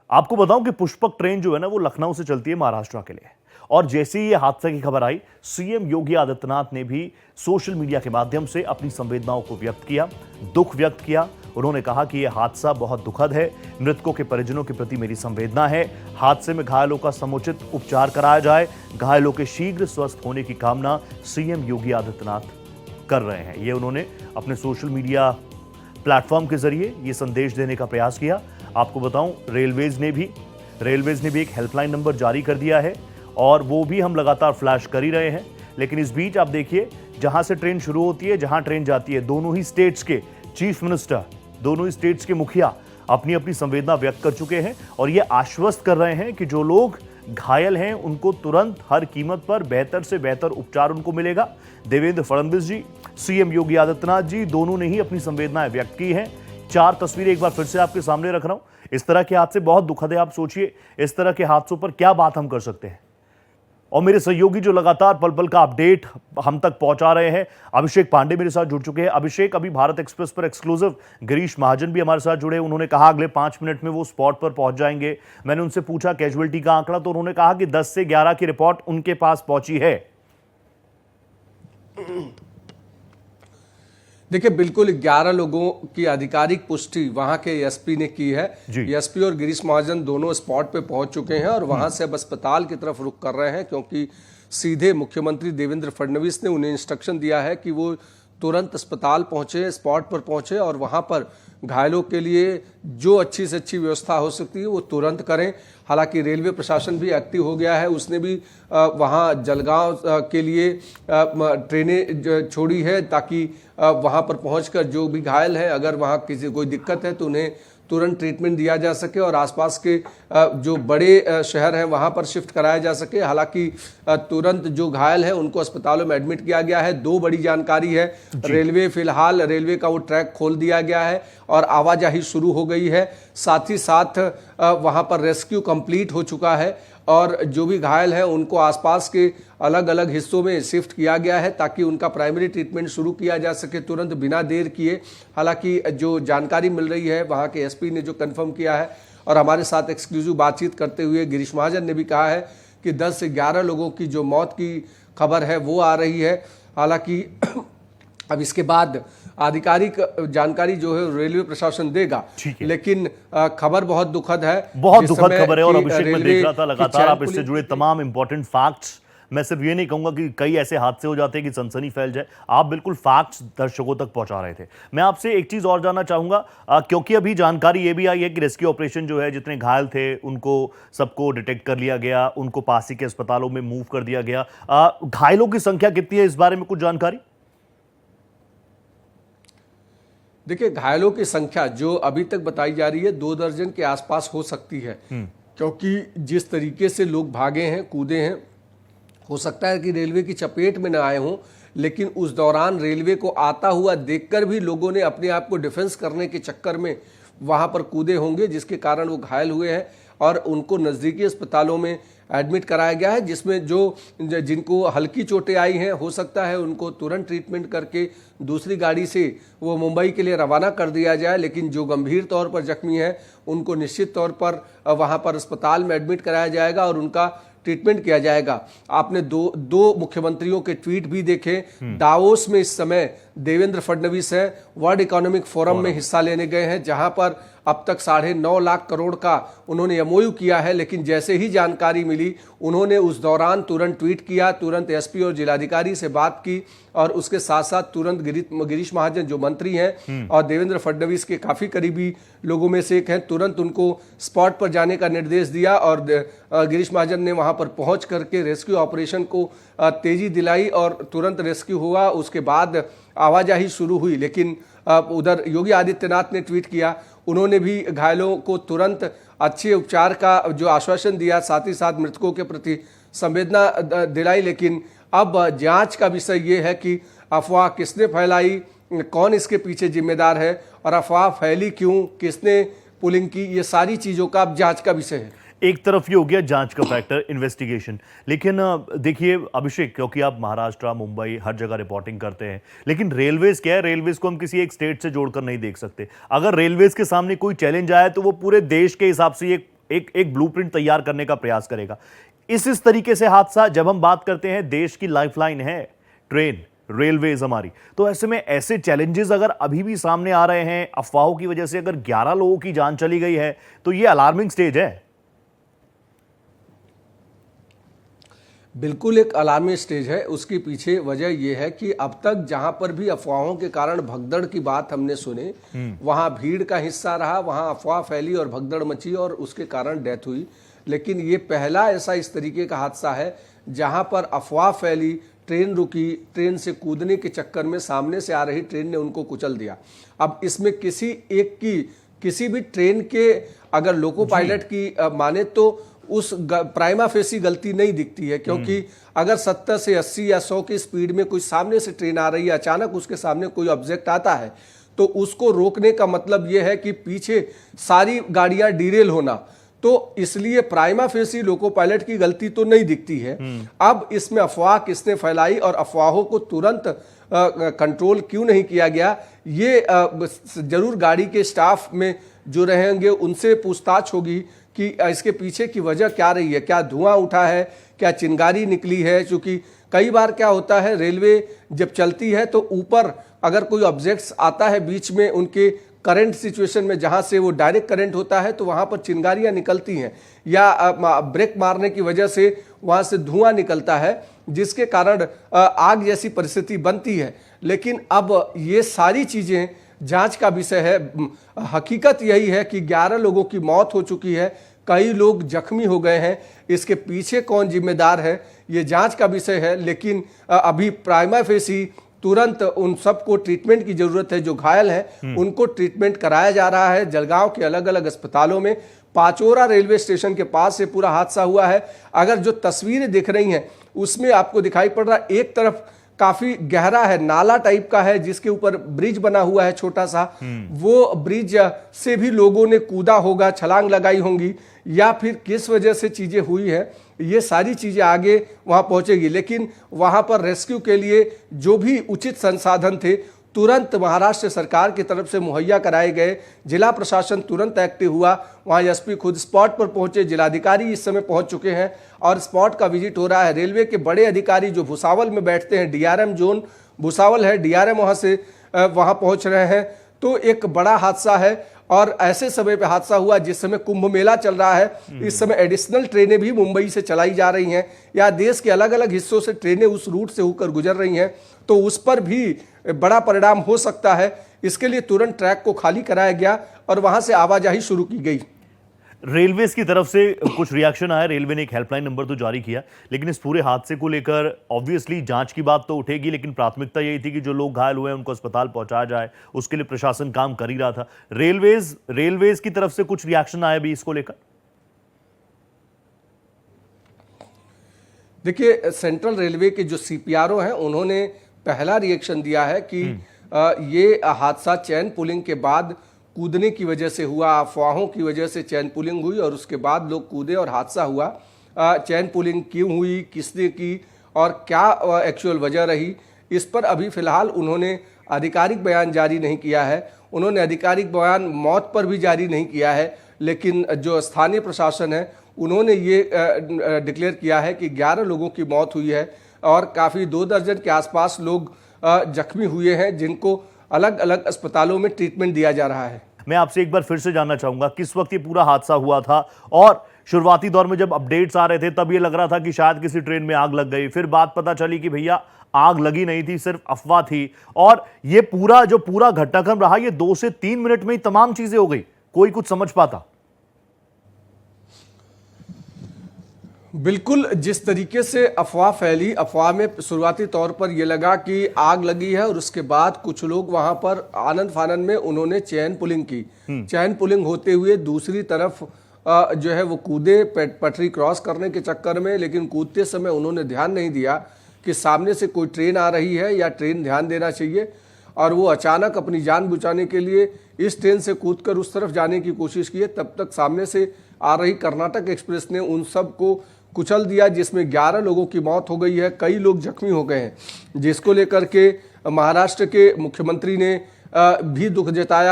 आपको बताऊं कि पुष्पक ट्रेन जो है ना वो लखनऊ से चलती है महाराष्ट्र के लिए। और जैसे ही ये हादसे की खबर आई, सीएम योगी आदित्यनाथ ने भी सोशल मीडिया के माध्यम से अपनी संवेदनाओं को व्यक्त किया, दुख व्यक्त किया। उन्होंने कहा कि यह हादसा बहुत दुखद है, मृतकों के परिजनों के प्रति मेरी संवेदना है। हादसे में घायलों का समुचित उपचार कराया जाए, घायलों के शीघ्र स्वस्थ होने की कामना सीएम योगी आदित्यनाथ कर रहे हैं। ये उन्होंने अपने सोशल मीडिया प्लेटफॉर्म के जरिए ये संदेश देने का प्रयास किया। आपको बताऊं, रेलवेज ने भी एक हेल्पलाइन नंबर जारी कर दिया है और वो भी हम लगातार फ्लैश कर ही रहे हैं। लेकिन इस बीच आप देखिए, जहां से ट्रेन शुरू होती है, जहां ट्रेन जाती है, दोनों ही स्टेट्स के चीफ मिनिस्टर, दोनों ही स्टेट्स के मुखिया अपनी अपनी संवेदना व्यक्त कर चुके हैं और ये आश्वस्त कर रहे हैं कि जो लोग घायल हैं उनको तुरंत हर कीमत पर बेहतर से बेहतर उपचार उनको मिलेगा। देवेंद्र फडणवीस जी, सीएम योगी आदित्यनाथ जी, दोनों ने ही अपनी संवेदनाएं व्यक्त की हैं। 4 तस्वीरें एक बार फिर से आपके सामने रख रहा हूं। इस तरह के हादसे बहुत दुखद है। आप सोचिए, इस तरह के हादसों पर क्या बात हम कर सकते हैं। और मेरे सहयोगी जो लगातार पल पल का अपडेट हम तक पहुंचा रहे हैं, अभिषेक पांडे मेरे साथ जुड़ चुके हैं। अभिषेक, अभी भारत एक्सप्रेस पर एक्सक्लूसिव गिरीश महाजन भी हमारे साथ जुड़े। उन्होंने कहा अगले 5 मिनट में वो स्पॉट पर पहुंच जाएंगे। मैंने उनसे पूछा कैजुअलिटी का आंकड़ा, तो उन्होंने कहा कि 10 से 11 की रिपोर्ट उनके पास पहुंची है। देखिए, बिल्कुल 11 लोगों की आधिकारिक पुष्टि वहां के एसपी ने की है। एसपी और गिरीश महाजन दोनों स्पॉट पे पहुंच चुके हैं और वहां से अब अस्पताल की तरफ रुख कर रहे हैं, क्योंकि सीधे मुख्यमंत्री देवेंद्र फडणवीस ने उन्हें इंस्ट्रक्शन दिया है कि वो तुरंत अस्पताल पहुंचे, स्पॉट पर पहुंचे और वहां पर घायलों के लिए जो अच्छी से अच्छी व्यवस्था हो सकती है वो तुरंत करें। हालांकि रेलवे प्रशासन भी एक्टिव हो गया है, उसने भी वहां जलगांव के लिए ट्रेनें छोड़ी है ताकि वहां पर पहुंचकर जो भी घायल है, अगर वहां किसी कोई दिक्कत है तो उन्हें तुरंत ट्रीटमेंट दिया जा सके और आसपास के जो बड़े शहर हैं वहां पर शिफ्ट कराया जा सके। हालांकि तुरंत जो घायल है उनको अस्पतालों में एडमिट किया गया है। 2 बड़ी जानकारी है, फिलहाल रेलवे का वो ट्रैक खोल दिया गया है और आवाजाही शुरू हो गई है। साथ ही साथ वहां पर रेस्क्यू कंप्लीट हो चुका है और जो भी घायल हैं उनको आसपास के अलग अलग हिस्सों में शिफ्ट किया गया है ताकि उनका प्राइमरी ट्रीटमेंट शुरू किया जा सके तुरंत, बिना देर किए। हालांकि जो जानकारी मिल रही है वहां के एसपी ने जो कंफर्म किया है और हमारे साथ एक्सक्लूसिव बातचीत करते हुए गिरीश महाजन ने भी कहा है कि 10 से 11 लोगों की जो मौत की खबर है वो आ रही है। हालांकि अब इसके बाद आधिकारिक जानकारी जो है रेलवे प्रशासन देगा, लेकिन खबर बहुत दुखद है, बहुत दुखद खबर है। और अभिषेक, मैं देख रहा था लगातार आप इससे जुड़े तमाम इंपॉर्टेंट फैक्ट्स, मैं सिर्फ ये नहीं कहूंगा कि कई ऐसे हादसे हो जाते हैं कि सनसनी फैल जाए, आप बिल्कुल फैक्ट्स दर्शकों तक पहुंचा रहे थे। मैं आपसे एक चीज और जानना चाहूंगा, क्योंकि अभी जानकारी ये भी आई है कि रेस्क्यू ऑपरेशन जो है, जितने घायल थे उनको सबको डिटेक्ट कर लिया गया, उनको पास ही के अस्पतालों में मूव कर दिया गया। घायलों की संख्या कितनी है, इस बारे में कुछ जानकारी? देखिए, घायलों की संख्या जो अभी तक बताई जा रही है 2 दर्जन के आसपास हो सकती है, क्योंकि जिस तरीके से लोग भागे हैं, कूदे हैं, हो सकता है कि रेलवे की चपेट में न आए हों, लेकिन उस दौरान रेलवे को आता हुआ देखकर भी लोगों ने अपने आप को डिफेंस करने के चक्कर में वहां पर कूदे होंगे, जिसके कारण वो घायल हुए हैं और उनको नज़दीकी अस्पतालों में एडमिट कराया गया है, जिसमें जिनको हल्की चोटें आई हैं हो सकता है उनको तुरंत ट्रीटमेंट करके दूसरी गाड़ी से वो मुंबई के लिए रवाना कर दिया जाए, लेकिन जो गंभीर तौर पर जख्मी हैं उनको निश्चित तौर पर वहां पर अस्पताल में एडमिट कराया जाएगा और उनका ट्रीटमेंट किया जाएगा। आपने दो मुख्यमंत्रियों के ट्वीट भी देखे। दावोस में इस समय देवेंद्र फडणवीस हैं, वर्ल्ड इकोनॉमिक फोरम में हिस्सा लेने गए हैं, जहां पर अब तक 9.5 लाख करोड़ का उन्होंने एमओयू किया है, लेकिन जैसे ही जानकारी मिली उन्होंने उस दौरान तुरंत ट्वीट किया, तुरंत एसपी और जिलाधिकारी से बात की और उसके साथ साथ तुरंत गिरीश महाजन जो मंत्री हैं और देवेंद्र फडणवीस के काफी करीबी लोगों में से एक हैं, तुरंत उनको स्पॉट पर जाने का निर्देश दिया और गिरीश महाजन ने वहां पर पहुंच करके रेस्क्यू ऑपरेशन को तेजी दिलाई और तुरंत रेस्क्यू हुआ। उसके बाद आवाजाही शुरू हुई, लेकिन उधर योगी आदित्यनाथ ने ट्वीट किया, उन्होंने भी घायलों को तुरंत अच्छे उपचार का जो आश्वासन दिया, साथ ही साथ मृतकों के प्रति संवेदना दिलाई। लेकिन अब जांच का विषय ये है कि अफवाह किसने फैलाई, कौन इसके पीछे जिम्मेदार है और अफवाह फैली क्यों, किसने पुलिंग की, ये सारी चीज़ों का अब जांच का विषय है। एक तरफ ये हो गया जांच का फैक्टर, इन्वेस्टिगेशन, लेकिन देखिए अभिषेक, क्योंकि आप महाराष्ट्र, मुंबई हर जगह रिपोर्टिंग करते हैं, लेकिन रेलवेज क्या है, रेलवेज को हम किसी एक स्टेट से जोड़कर नहीं देख सकते। अगर रेलवेज के सामने कोई चैलेंज आया तो वो पूरे देश के हिसाब से ये एक ब्लूप्रिंट तैयार करने का प्रयास करेगा। इस तरीके से हादसा, जब हम बात करते हैं देश की लाइफलाइन है ट्रेन, रेलवेज हमारी, तो ऐसे में ऐसे चैलेंजेस अगर अभी भी सामने आ रहे हैं, अफवाहों की वजह से अगर 11 लोगों की जान चली गई है, तो ये अलार्मिंग स्टेज है। बिल्कुल एक अलार्मिंग स्टेज है। उसके पीछे वजह यह है कि अब तक जहां पर भी अफवाहों के कारण भगदड़ की बात हमने सुने, वहां भीड़ का हिस्सा रहा, वहां अफवाह फैली और भगदड़ मची और उसके कारण डेथ हुई। लेकिन ये पहला ऐसा इस तरीके का हादसा है जहां पर अफवाह फैली, ट्रेन रुकी, ट्रेन से कूदने के चक्कर में सामने से आ रही ट्रेन ने उनको कुचल दिया। अब इसमें किसी एक की, किसी भी ट्रेन के अगर लोको पायलट की माने तो उस प्राइमा फेसी गलती नहीं दिखती है, क्योंकि अगर 70 से 80 या 100 की स्पीड में कोई सामने से ट्रेन आ रही है, अचानक उसके सामने कोई ऑब्जेक्ट आता है, तो उसको रोकने का मतलब यह है कि पीछे सारी गाड़ियां डिरेल होना, तो इसलिए प्राइमा फेसी लोको पायलट की गलती तो नहीं दिखती है। अब इसमें अफवाह किसने फैलाई और अफवाहों को तुरंत कंट्रोल क्यों नहीं किया गया, ये जरूर गाड़ी के स्टाफ में जो रहेंगे उनसे पूछताछ होगी कि इसके पीछे की वजह क्या रही है। क्या धुआं उठा है, क्या चिंगारी निकली है? क्योंकि कई बार क्या होता है, रेलवे जब चलती है तो ऊपर अगर कोई ऑब्जेक्ट्स आता है बीच में, उनके करंट सिचुएशन में जहां से वो डायरेक्ट करंट होता है, तो वहां पर चिंगारियां निकलती हैं, या ब्रेक मारने की वजह से वहां से धुआं निकलता है, जिसके कारण आग जैसी परिस्थिति बनती है। लेकिन अब ये सारी चीजें जांच का विषय है। हकीकत यही है कि 11 लोगों की मौत हो चुकी है, कई लोग जख्मी हो गए हैं। इसके पीछे कौन जिम्मेदार है, ये जांच का विषय है। लेकिन अभी प्राइमा फेसी तुरंत उन सबको ट्रीटमेंट की जरूरत है। जो घायल हैं उनको ट्रीटमेंट कराया जा रहा है जलगांव के अलग अलग अस्पतालों में। पाचोरा रेलवे स्टेशन के पास से पूरा हादसा हुआ है। अगर जो तस्वीरें दिख रही हैं उसमें आपको दिखाई पड़ रहा है, एक तरफ काफी गहरा है, नाला टाइप का है, जिसके ऊपर ब्रिज बना हुआ है छोटा सा। वो ब्रिज से भी लोगों ने कूदा होगा, छलांग लगाई होंगी, या फिर किस वजह से चीजें हुई है, ये सारी चीजें आगे वहां पहुंचेगी। लेकिन वहां पर रेस्क्यू के लिए जो भी उचित संसाधन थे तुरंत महाराष्ट्र सरकार की तरफ से मुहैया कराए गए। जिला प्रशासन तुरंत एक्टिव हुआ, वहां एसपी खुद स्पॉट पर पहुंचे, जिलाधिकारी इस समय पहुंच चुके हैं और स्पॉट का विजिट हो रहा है। रेलवे के बड़े अधिकारी जो भुसावल में बैठते हैं, डीआरएम जोन भुसावल है, डीआरएम वहां से वहां पहुंच रहे हैं। तो एक बड़ा हादसा है और ऐसे समय पे हादसा हुआ जिस समय कुंभ मेला चल रहा है। इस समय एडिशनल ट्रेनें भी मुंबई से चलाई जा रही हैं, या देश के अलग अलग हिस्सों से ट्रेनें उस रूट से होकर गुजर रही हैं, तो उस पर भी बड़ा परिणाम हो सकता है। इसके लिए तुरंत ट्रैक को खाली कराया गया और वहां से आवाजाही शुरू की गई। रेलवेज की तरफ से कुछ रिएक्शन आया, रेलवे ने एक हेल्पलाइन नंबर तो जारी किया, लेकिन इस पूरे हादसे को लेकर ऑब्वियसली जांच की बात तो उठेगी, लेकिन प्राथमिकता यही थी कि जो लोग घायल हुए हैं उनको अस्पताल पहुंचाया जाए, उसके लिए प्रशासन काम कर ही रहा था। रेलवेज की तरफ से कुछ रिएक्शन आया भी इसको लेकर? देखिए, सेंट्रल रेलवे के जो सीपीआरओ हैं उन्होंने पहला रिएक्शन दिया है कि ये हादसा चैन पुलिंग के बाद कूदने की वजह से हुआ, अफवाहों की वजह से चैन पुलिंग हुई और उसके बाद लोग कूदे और हादसा हुआ। चैन पुलिंग क्यों हुई, किसने की और क्या एक्चुअल वजह रही, इस पर अभी फिलहाल उन्होंने आधिकारिक बयान जारी नहीं किया है। उन्होंने आधिकारिक बयान मौत पर भी जारी नहीं किया है, लेकिन जो स्थानीय प्रशासन है उन्होंने ये डिक्लेयर किया है कि 11 लोगों की मौत हुई है और काफ़ी 2 दर्जन के आसपास लोग जख्मी हुए हैं, जिनको अलग अलग अस्पतालों में ट्रीटमेंट दिया जा रहा है। मैं आपसे एक बार फिर से जानना चाहूंगा, किस वक्त ये पूरा हादसा हुआ था? और शुरुआती दौर में जब अपडेट्स आ रहे थे तब ये लग रहा था कि शायद किसी ट्रेन में आग लग गई, फिर बात पता चली कि भैया आग लगी नहीं थी, सिर्फ अफवाह थी, और ये पूरा घटनाक्रम रहा, ये 2 से 3 मिनट में ही तमाम चीजें हो गई, कोई कुछ समझ पाता? बिल्कुल, जिस तरीके से अफवाह फैली, अफवाह में शुरुआती तौर पर यह लगा कि आग लगी है और उसके बाद कुछ लोग वहां पर आनंद फानंद में उन्होंने चैन पुलिंग की। चैन पुलिंग होते हुए दूसरी तरफ जो है वो कूदे पटरी क्रॉस करने के चक्कर में, लेकिन कूदते समय उन्होंने ध्यान नहीं दिया कि सामने से कोई ट्रेन आ रही है या ट्रेन ध्यान देना चाहिए, और वो अचानक अपनी जान बचाने के लिए इस ट्रेन से कूदकर उस तरफ जाने की कोशिश की है। तब तक सामने से आ रही कर्नाटक एक्सप्रेस ने उन सब को कुचल दिया, जिसमें 11 लोगों की मौत हो गई है, कई लोग जख्मी हो गए हैं, जिसको लेकर के महाराष्ट्र के मुख्यमंत्री ने भी दुख जताया।